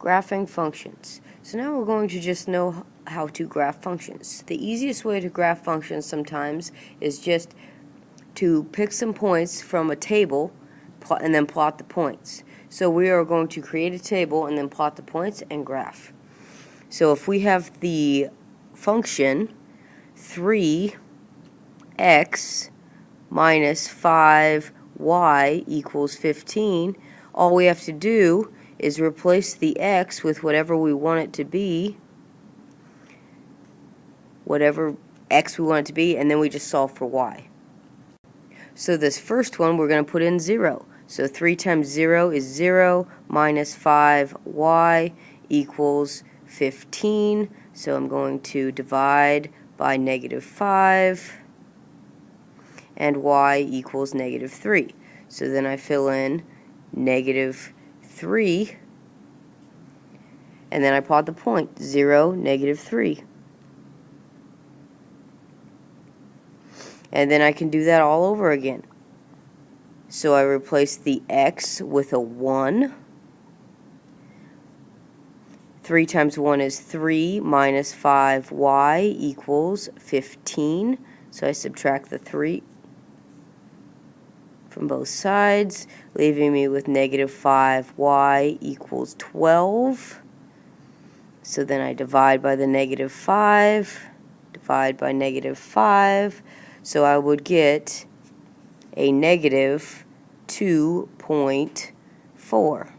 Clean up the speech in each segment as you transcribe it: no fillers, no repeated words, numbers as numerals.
Graphing functions. So now we're going to just know how to graph functions. The easiest way to graph functions sometimes is just to pick some points from a table and then plot the points. So we are going to create a table and then plot the points and graph. So if we have the function 3x minus 5y equals 15, all we have to do is replace the x with whatever we want it to be, whatever x we want it to be, and then we just solve for y. So this first one we're going to put in 0. So 3 times 0 is 0, minus 5y equals 15. So I'm going to divide by negative 5, and y equals negative 3. So then I fill in negative 3, and then I plot the point, 0, negative 3. And then I can do that all over again. So I replace the x with a 1. 3 times 1 is 3, minus 5y equals 15. So I subtract the 3 from both sides, leaving me with negative 5y equals 12. So then I divide by the negative 5, divide by negative 5, so I would get a negative 2.4.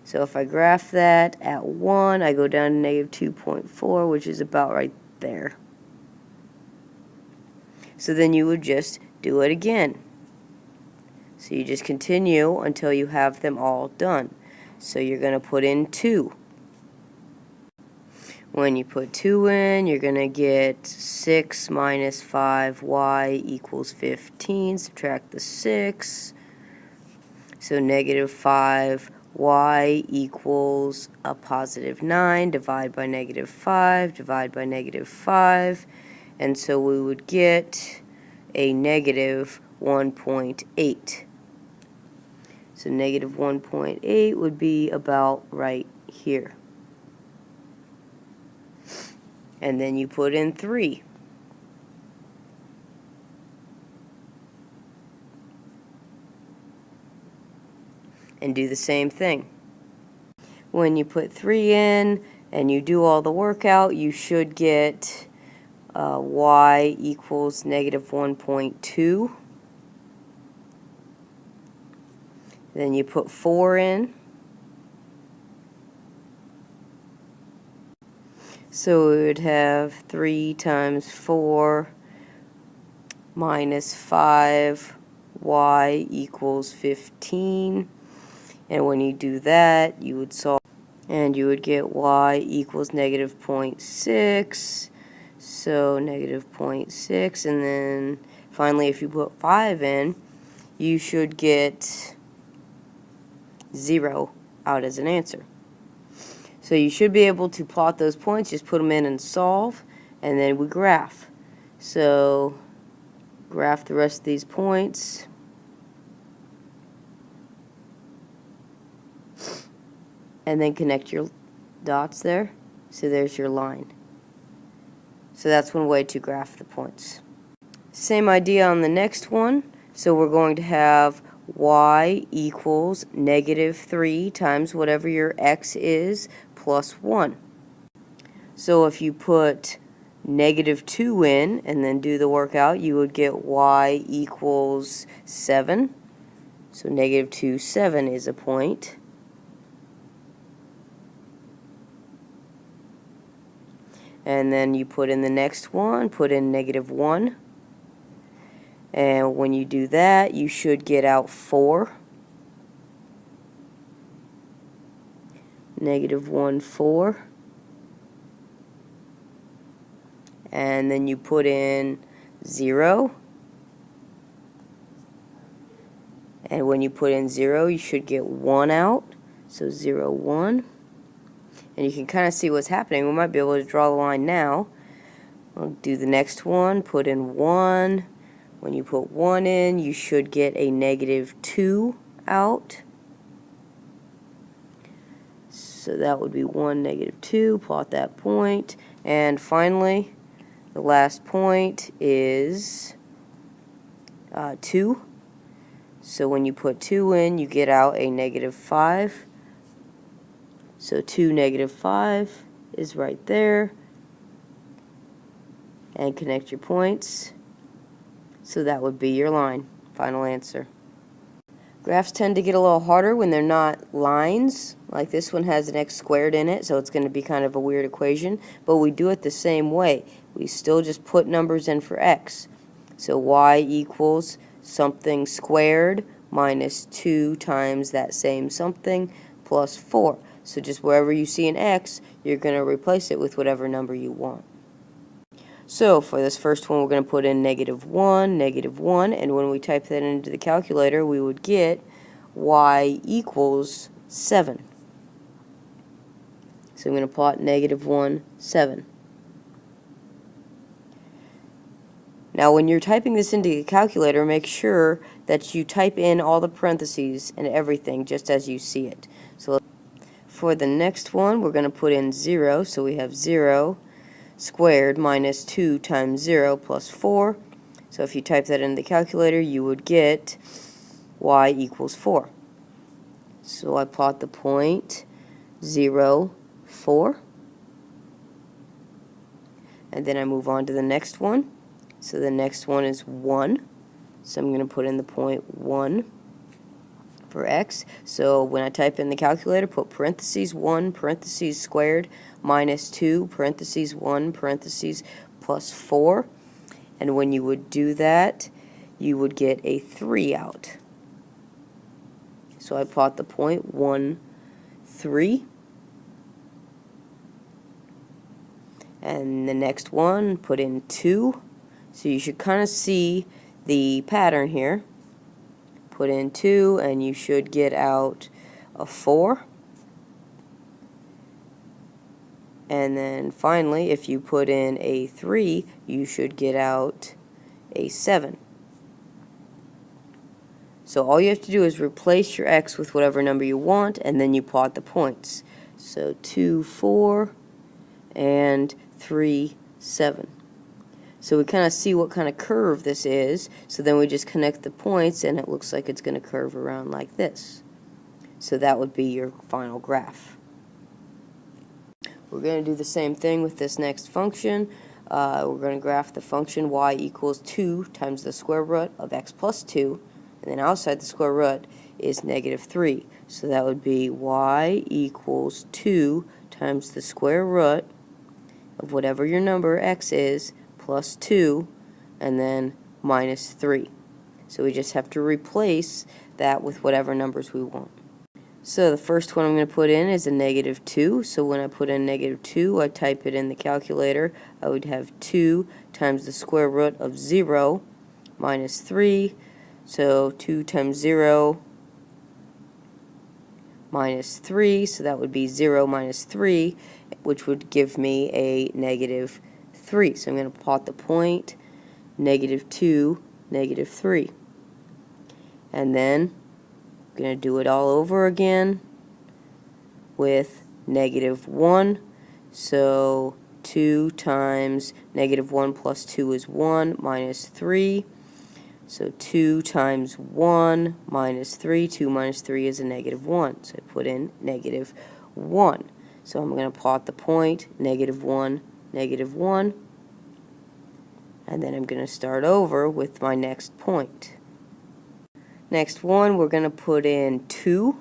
So if I graph that at 1, I go down to negative 2.4, which is about right there. So then you would just do it again. So you just continue until you have them all done. So you're going to put in 2. When you put 2 in, you're going to get 6 minus 5y equals 15. Subtract the 6. So negative 5y equals a positive 9. Divide by negative 5. Divide by negative 5. And so we would get a negative 1.8. So negative 1.8 would be about right here. And then you put in 3. And do the same thing. When you put 3 in and you do all the workout, you should get y equals negative 1.2. Then you put 4 in. So we would have 3 times 4 minus 5y equals 15. And when you do that, you would solve, and you would get y equals negative 0.6. So negative 0.6, and then finally if you put 5 in, you should get 0 out as an answer. So you should be able to plot those points, just put them in and solve, and then we graph. So graph the rest of these points. And then connect your dots there. So there's your line. So that's one way to graph the points. Same idea on the next one. So we're going to have y equals negative 3 times whatever your x is plus 1. So if you put negative 2 in and then do the workout, you would get y equals 7. So negative 2, 7 is a point. And then you put in the next one, put in negative 1. And when you do that, you should get out 4. Negative 1, 4. And then you put in 0. And when you put in 0, you should get 1 out. So 0, 1. And you can kind of see what's happening. We might be able to draw the line now. I'll do the next one, put in 1. When you put 1 in, you should get a negative 2 out. So that would be 1, negative 2. Plot that point. And finally, the last point is 2. So when you put 2 in, you get out a negative 5. So 2, negative 5 is right there. And connect your points. So that would be your line. Final answer. Graphs tend to get a little harder when they're not lines. Like this one has an x squared in it, so it's going to be kind of a weird equation. But we do it the same way. We still just put numbers in for x. So y equals something squared minus 2 times that same something plus 4. So just wherever you see an x, you're going to replace it with whatever number you want. So for this first one, we're going to put in negative 1, and when we type that into the calculator, we would get y equals 7. So I'm going to plot negative 1, 7. Now when you're typing this into the calculator, make sure that you type in all the parentheses and everything just as you see it. So for the next one, we're going to put in 0, so we have 0 squared minus 2 times 0 plus 4. So if you type that in the calculator, you would get y equals 4. So I plot the point 0, 4. And then I move on to the next one. So the next one is 1. So I'm going to put in the point 1 for x. So when I type in the calculator, put parentheses 1, parentheses squared, minus 2, parentheses 1, parentheses plus 4. And when you would do that, you would get a 3 out. So I plot the point 1, 3. And the next one, put in 2. So you should kind of see the pattern here. Put in 2 and you should get out a 4. And then finally, if you put in a 3, you should get out a 7. So all you have to do is replace your x with whatever number you want, and then you plot the points. So 2, 4, and 3, 7. So we kind of see what kind of curve this is, so then we just connect the points and it looks like it's going to curve around like this. So that would be your final graph. We're going to do the same thing with this next function. We're going to graph the function y equals 2 times the square root of x plus 2, and then outside the square root is negative 3. So that would be y equals 2 times the square root of whatever your number x is, plus 2, and then minus 3. So we just have to replace that with whatever numbers we want. So the first one I'm going to put in is a negative 2. So when I put in negative 2, I type it in the calculator. I would have 2 times the square root of 0 minus 3. So 2 times 0 minus 3. So that would be 0 minus 3, which would give me a negative 3. So I'm going to plot the point negative 2, negative 3. And then I'm going to do it all over again with negative 1. So 2 times negative 1 plus 2 is 1 minus 3. So 2 times 1 minus 3. 2 minus 3 is a negative 1. So I put in negative 1. So I'm going to plot the point negative 1, negative 1. And then I'm going to start over with my next point. Next one, we're going to put in 2.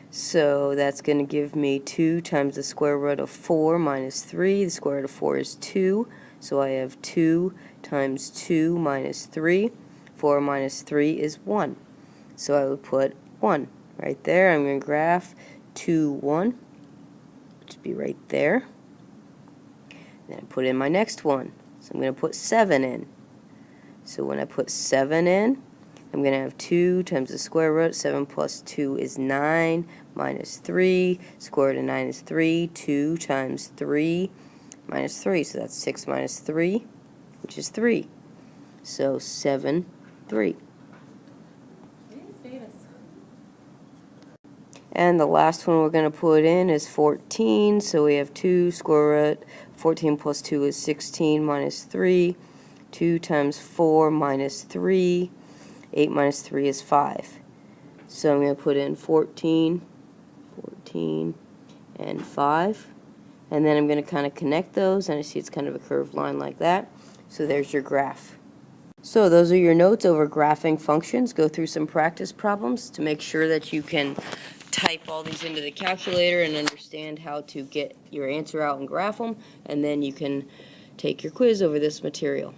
So that's going to give me 2 times the square root of 4 minus 3. The square root of 4 is 2. So I have 2 times 2 minus 3. 4 minus 3 is 1. So I would put 1 right there. I'm going to graph 2, 1, which would be right there. Then I put in my next one. So I'm going to put 7 in. So when I put 7 in, I'm going to have 2 times the square root. 7 plus 2 is 9 minus 3. Square root of 9 is 3. 2 times 3 minus 3. So that's 6 minus 3, which is 3. So 7, 3. And the last one we're going to put in is 14, so we have 2 square root. 14 plus 2 is 16 minus 3. 2 times 4 minus 3. 8 minus 3 is 5. So I'm going to put in 14, 14, and 5. And then I'm going to kind of connect those, and I see it's kind of a curved line like that. So there's your graph. So those are your notes over graphing functions. Go through some practice problems to make sure that you can type all these into the calculator and understand how to get your answer out and graph them, and then you can take your quiz over this material.